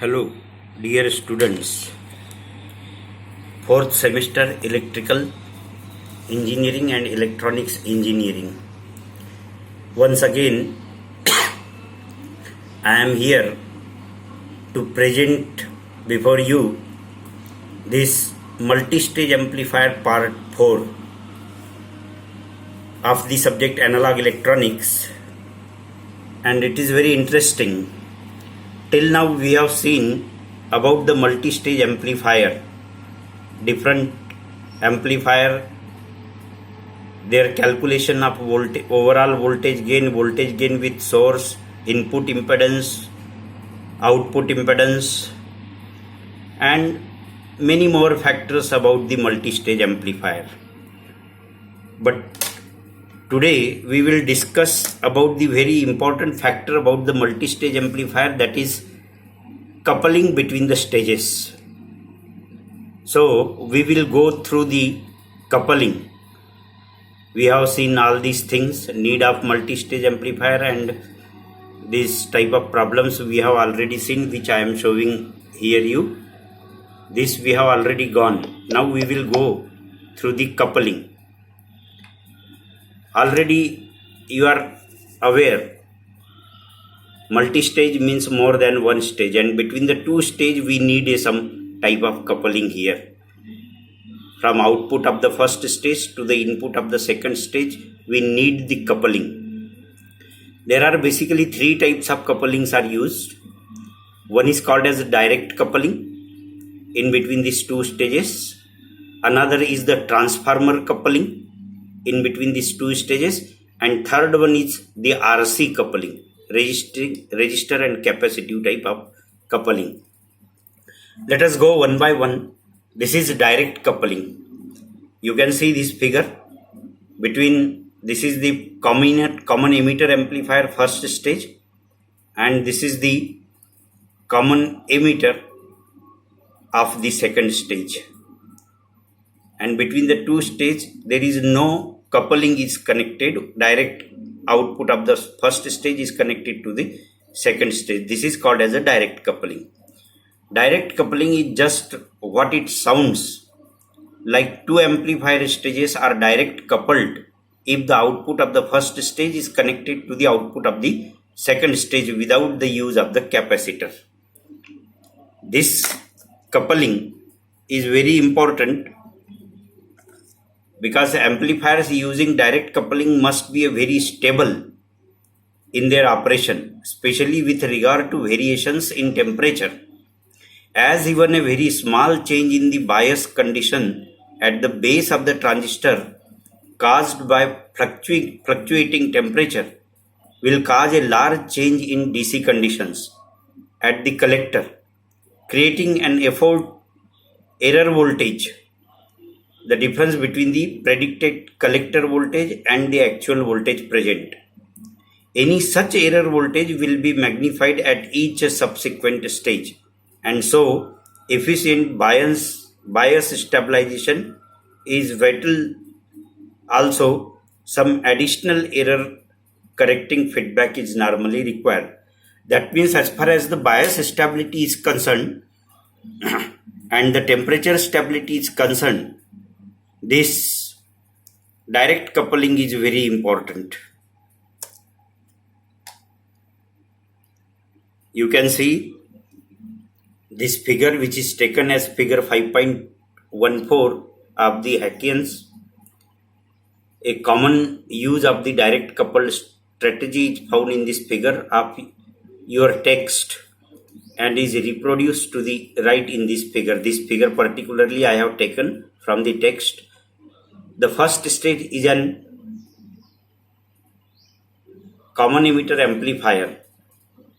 Hello, dear students. Fourth semester Electrical Engineering and Electronics Engineering. Once again, I am here to present before you this multi-stage amplifier part 4 of the subject analog electronics, and it is very interesting. Till now we have seen about the multi-stage amplifier, different amplifier, their calculation of voltage, overall voltage gain with source, input impedance, output impedance, and many more factors about the multi-stage amplifier. But today we will discuss about the very important factor about the multi-stage amplifier, that is coupling between the stages. So we will go through the coupling. We have seen all these things, need of multi-stage amplifier, and this type of problems we have already seen, which I am showing here you. This we have already gone. Now we will go through the coupling. Already you are aware, multi-stage means more than one stage, and between the two stage we need some type of coupling here. From output of the first stage to the input of the second stage, we need the coupling. There are basically three types of couplings are used. One is called as direct coupling in between these two stages. Another is the transformer coupling in between these two stages, and third one is the RC coupling, resistor and capacitive type of coupling. Let us go one by one. This is direct coupling. You can see this figure between, this is the common emitter amplifier first stage, and this is the common emitter of the second stage, and between the two stages there is no coupling is connected. Direct output of the first stage is connected to the second stage. This is called as a direct coupling. Direct coupling is just what it sounds like. Two amplifier stages are direct coupled if the output of the first stage is connected to the output of the second stage without the use of the capacitor. This coupling is very important because amplifiers using direct coupling must be very stable in their operation, especially with regard to variations in temperature, as even a very small change in the bias condition at the base of the transistor caused by fluctuating temperature will cause a large change in DC conditions at the collector, creating an error voltage, the difference between the predicted collector voltage and the actual voltage present. Any such error voltage will be magnified at each subsequent stage, and so efficient bias stabilization is vital. Also, some additional error correcting feedback is normally required. That means as far as the bias stability is concerned and the temperature stability is concerned, this direct coupling is very important. You can see this figure, which is taken as figure 5.14 of the Hackians. A common use of the direct coupled strategy is found in this figure of your text and is reproduced to the right in this figure. This figure particularly I have taken from the text. The first stage is an common emitter amplifier,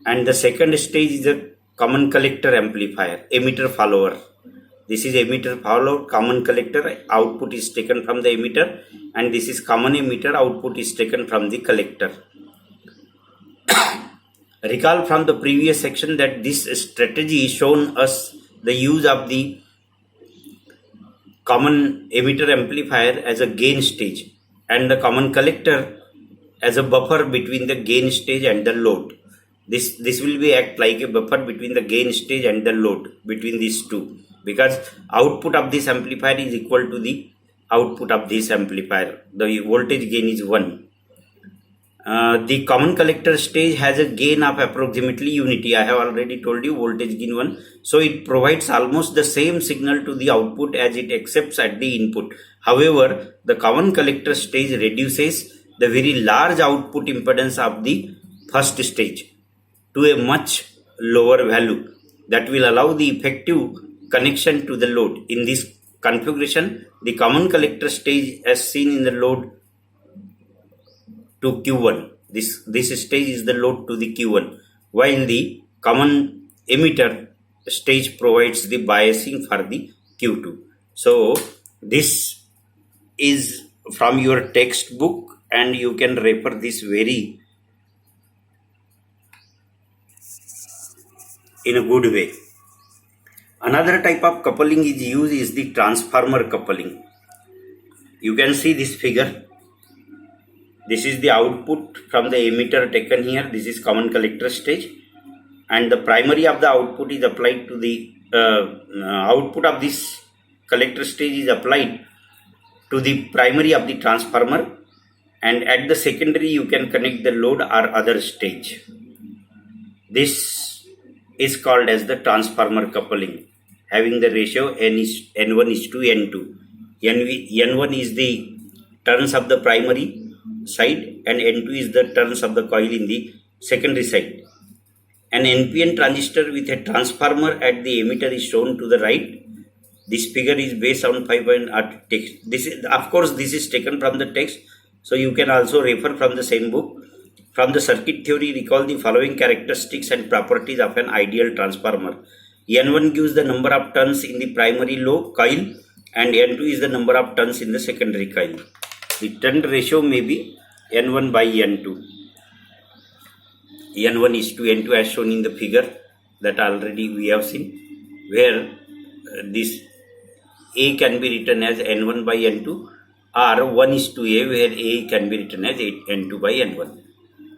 and the second stage is a common collector amplifier, emitter follower. This is emitter follower, common collector, output is taken from the emitter, and this is common emitter, output is taken from the collector. Recall from the previous section that this strategy shown us the use of the common emitter amplifier as a gain stage and the common collector as a buffer between the gain stage and the load. This will be act like a buffer between the gain stage and the load between these two, because output of this amplifier is equal to the output of this amplifier. The voltage gain is 1. The common collector stage has a gain of approximately unity. I have already told you voltage gain 1. So it provides almost the same signal to the output as it accepts at the input. However, the common collector stage reduces the very large output impedance of the first stage to a much lower value that will allow the effective connection to the load. In this configuration, the common collector stage as seen in the load to Q1. This stage is the load to the Q1, while the common emitter stage provides the biasing for the Q2. So this is from your textbook, and you can refer this very in a good way. Another type of coupling is used is the transformer coupling. You can see this figure. This is the output from the emitter taken here. This is common collector stage, and the primary of the output is applied to the output of this collector stage is applied to the primary of the transformer, and at the secondary you can connect the load or other stage. This is called as the transformer coupling, having the ratio N1 is to N2. N1 is the turns of the primary side and N2 is the turns of the coil in the secondary side. An NPN transistor with a transformer at the emitter is shown to the right. This figure is based on 5.8 text. This is, of course, this is taken from the text, so you can also refer from the same book. From the circuit theory, recall the following characteristics and properties of an ideal transformer. N1 gives the number of turns in the primary low coil, and N2 is the number of turns in the secondary coil. The turn ratio may be N1 by N2. N1 is to N2 as shown in the figure that already we have seen, where this A can be written as N1 by N2, or 1 is to A, where A can be written as N2 by N1.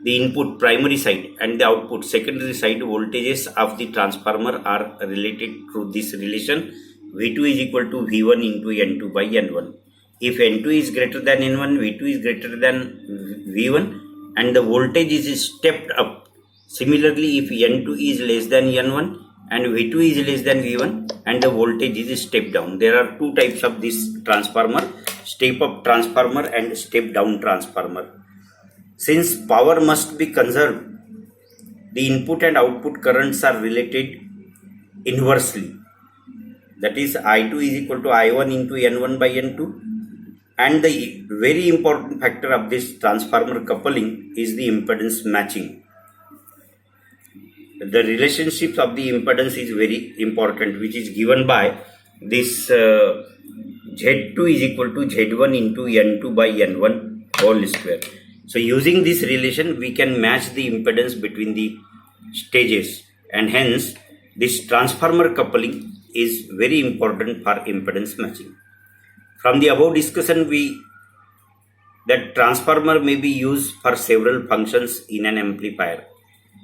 The input primary side and the output secondary side voltages of the transformer are related through this relation. V2 is equal to V1 into N2 by N1. If N2 is greater than N1, V2 is greater than V1, and the voltage is stepped up. Similarly, if N2 is less than N1 and V2 is less than V1 and the voltage is stepped down. There are two types of this transformer, step up transformer and step down transformer. Since power must be conserved, the input and output currents are related inversely. That is, I2 is equal to I1 into N1 by N2. And the very important factor of this transformer coupling is the impedance matching. The relationship of the impedance is very important, which is given by this Z2 is equal to Z1 into N2 by N1 whole square. So using this relation, we can match the impedance between the stages, and hence this transformer coupling is very important for impedance matching. From the above discussion, that transformer may be used for several functions in an amplifier.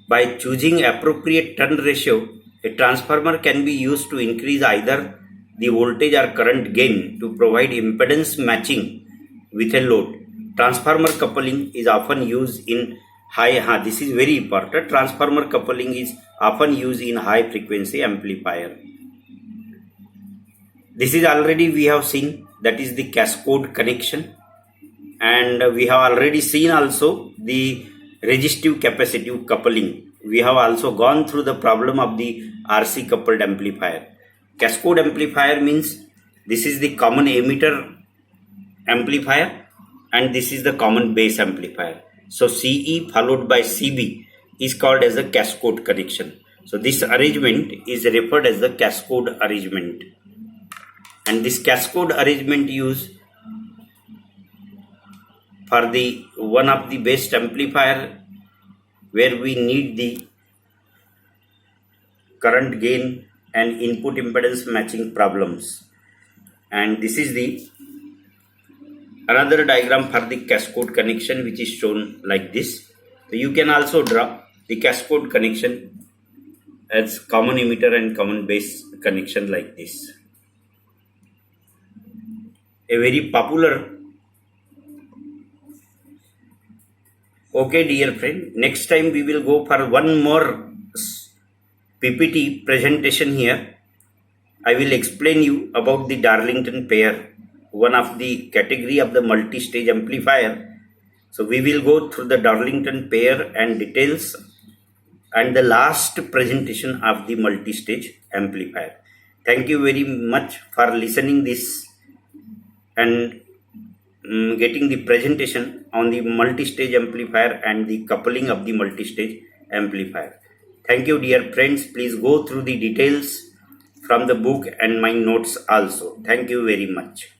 By choosing appropriate turn ratio, a transformer can be used to increase either the voltage or current gain to provide impedance matching with a load. Transformer coupling is often used in this is very important. Transformer coupling is often used in high frequency amplifier. This is already we have seen, that is the cascode connection, and we have already seen also the resistive capacitive coupling. We have also gone through the problem of the RC coupled amplifier. Cascode amplifier means this is the common emitter amplifier and this is the common base amplifier. So CE followed by CB is called as the cascode connection. So this arrangement is referred as the cascode arrangement. And this cascode arrangement used for the one of the best amplifier where we need the current gain and input impedance matching problems. And this is the another diagram for the cascode connection, which is shown like this. So you can also draw the cascode connection as common emitter and common base connection like this. A very popular. Okay, dear friend, next time we will go for one more PPT presentation here. I will explain you about the Darlington pair, one of the category of the multi-stage amplifier. So we will go through the Darlington pair and details and the last presentation of the multi-stage amplifier. Thank you very much for listening this and getting the presentation on the multi-stage amplifier and the coupling of the multi-stage amplifier. Thank you, dear friends. Please go through the details from the book and my notes also. Thank you very much.